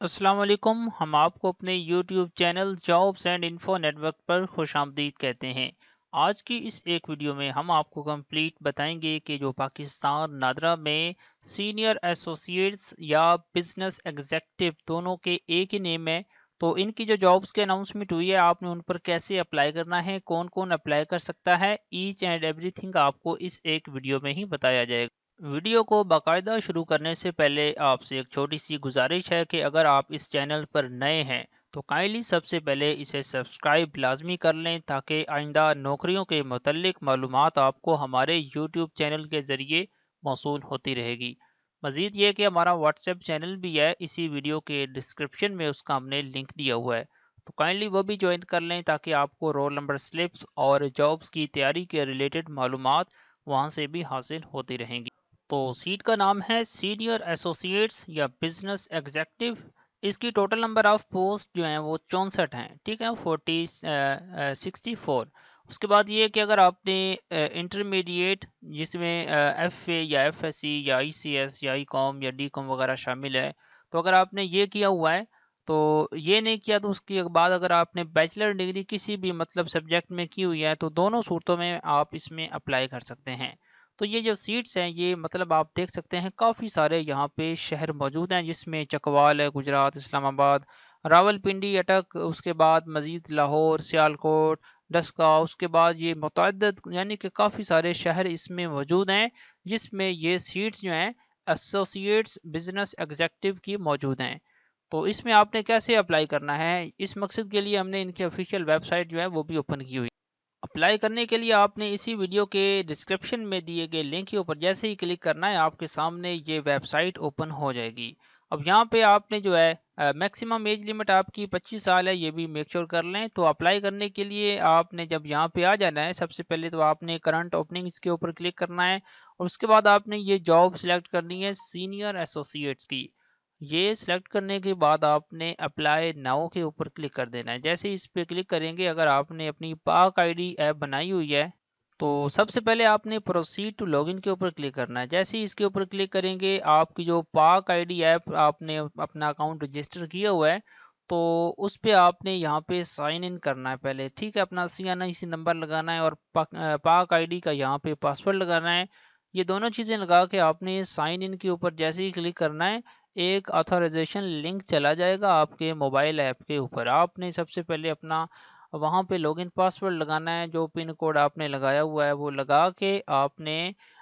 अस्सलाम वालेकुम। हम आपको अपने YouTube channel jobs and info network पर खुश आमदीद कहते हैं। आज की इस एक वीडियो में हम आपको कंप्लीट बताएंगे कि जो पाकिस्तान नादरा में सीनियर एसोसिएट्स या बिजनेस एग्जेक्टिव दोनों के एक ही नेम है, तो इनकी जो जॉब्स की अनाउंसमेंट हुई है आपने उन पर कैसे अप्लाई करना है, कौन कौन अप्लाई कर सकता है, ईच एंड एवरीथिंग आपको इस एक वीडियो में ही बताया जाएगा। वीडियो को बाकायदा शुरू करने से पहले आपसे एक छोटी सी गुजारिश है कि अगर आप इस चैनल पर नए हैं तो काइंडली सबसे पहले इसे सब्सक्राइब लाजमी कर लें ताकि आइंदा नौकरियों के मुतल्लिक मालूमात आपको हमारे यूट्यूब चैनल के ज़रिए मौसूल होती रहेगी। मज़ीद ये कि हमारा व्हाट्सएप चैनल भी है, इसी वीडियो के डिस्क्रिप्शन में उसका हमने लिंक दिया हुआ है, तो काइंडली वो भी ज्वाइन कर लें ताकि आपको रोल नंबर स्लिप्स और जॉब्स की तैयारी के रिलेटेड मालूमात वहाँ से भी हासिल होती रहेंगी। तो सीट का नाम है सीनियर एसोसिएट्स या बिजनेस एग्जेक्टिव। इसकी टोटल नंबर ऑफ पोस्ट जो है वो 64 हैं, ठीक है, 64। उसके बाद ये कि अगर आपने इंटरमीडिएट जिसमें एफ ए या एफ एस सी या आई सी एस या आई कॉम या डी कॉम वगैरह शामिल है, तो अगर आपने ये किया हुआ है तो ये नहीं किया, तो उसके बाद अगर आपने बैचलर डिग्री किसी भी मतलब सब्जेक्ट में की हुई है तो दोनों सूरतों में आप इसमें अप्लाई कर सकते हैं। तो ये जो सीट्स हैं ये मतलब आप देख सकते हैं काफ़ी सारे यहाँ पे शहर मौजूद हैं, जिसमें चकवाल है गुजरात, इस्लामाबाद, रावलपिंडी अटक, उसके बाद मजीद लाहौर, सियालकोट, डस्का, उसके बाद ये मुतअद्दिद यानी कि काफ़ी सारे शहर इसमें मौजूद हैं जिसमें ये सीट्स जो हैं एसोसिएट्स बिजनेस एग्जेक्टिव की मौजूद हैं। तो इसमें आपने कैसे अप्लाई करना है, इस मकसद के लिए हमने इनकी ऑफिशियल वेबसाइट जो है वो भी ओपन की हुई। अप्लाई करने के लिए आपने इसी वीडियो के डिस्क्रिप्शन में दिए गए लिंक के ऊपर जैसे ही क्लिक करना है आपके सामने ये वेबसाइट ओपन हो जाएगी। अब यहाँ पे आपने जो है मैक्सिमम एज लिमिट आपकी 25 साल है, ये भी मेक श्योर कर लें। तो अप्लाई करने के लिए आपने जब यहाँ पे आ जाना है सबसे पहले तो आपने करंट ओपनिंग्स के ऊपर क्लिक करना है और उसके बाद आपने ये जॉब सिलेक्ट करनी है सीनियर एसोसिएट्स की। ये सिलेक्ट करने के बाद आपने अप्लाई नाउ के ऊपर क्लिक कर देना है। जैसे ही इस पे क्लिक करेंगे, अगर आपने अपनी पाक आईडी ऐप बनाई हुई है तो सबसे पहले आपने प्रोसीड टू लॉगिन के ऊपर क्लिक करना है। जैसे ही इसके ऊपर क्लिक करेंगे आपकी जो पाक आईडी ऐप आपने अपना अकाउंट रजिस्टर किया हुआ है तो उस पे आपने यहाँ पे साइन इन करना है पहले, ठीक है, अपना CNIC नंबर लगाना है और पाक आईडी का यहाँ पे पासवर्ड लगाना है। ये दोनों चीज़ें लगा के आपने साइन इन के ऊपर जैसे ही क्लिक करना है एक ऑथराइजेशन लिंक चला जाएगा आपके मोबाइल ऐप के ऊपर। आपने सबसे पहले अपना वहाँ पे लॉगिन पासवर्ड लगाना है, जो पिन कोड आपने लगाया हुआ है वो लगा के आपने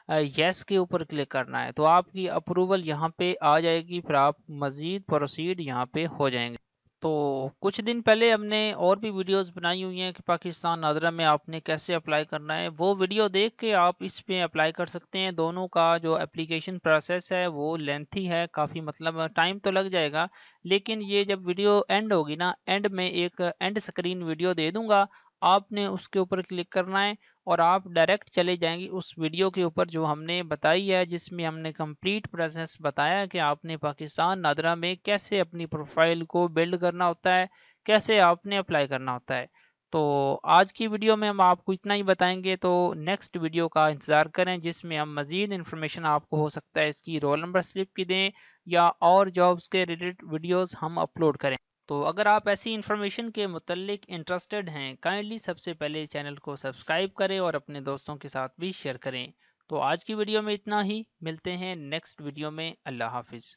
यस के ऊपर क्लिक करना है, तो आपकी अप्रूवल यहाँ पे आ जाएगी, फिर आप मज़ीद प्रोसीड यहाँ पे हो जाएंगे। तो कुछ दिन पहले हमने और भी वीडियोस बनाई हुई हैं कि पाकिस्तान नादरा में आपने कैसे अप्लाई करना है, वो वीडियो देख के आप इस पे अप्लाई कर सकते हैं। दोनों का जो एप्लीकेशन प्रोसेस है वो लेंथी है काफ़ी, मतलब टाइम तो लग जाएगा, लेकिन ये जब वीडियो एंड होगी ना, एंड में एक एंड स्क्रीन वीडियो दे दूंगा, आपने उसके ऊपर क्लिक करना है और आप डायरेक्ट चले जाएंगे उस वीडियो के ऊपर जो हमने बताई है, जिसमें हमने कंप्लीट प्रोसेस बताया है कि आपने पाकिस्तान नादरा में कैसे अपनी प्रोफाइल को बिल्ड करना होता है, कैसे आपने अप्लाई करना होता है। तो आज की वीडियो में हम आपको इतना ही बताएंगे, तो नेक्स्ट वीडियो का इंतज़ार करें जिसमें हम मज़ीद इन्फॉर्मेशन आपको हो सकता है इसकी रोल नंबर स्लिप की दें या और जॉब्स के रिलेटेड वीडियोस हम अपलोड करें। तो अगर आप ऐसी इन्फॉर्मेशन के मुतल्लिक इंटरेस्टेड हैं काइंडली सबसे पहले चैनल को सब्सक्राइब करें और अपने दोस्तों के साथ भी शेयर करें। तो आज की वीडियो में इतना ही, मिलते हैं नेक्स्ट वीडियो में। अल्लाह हाफिज़।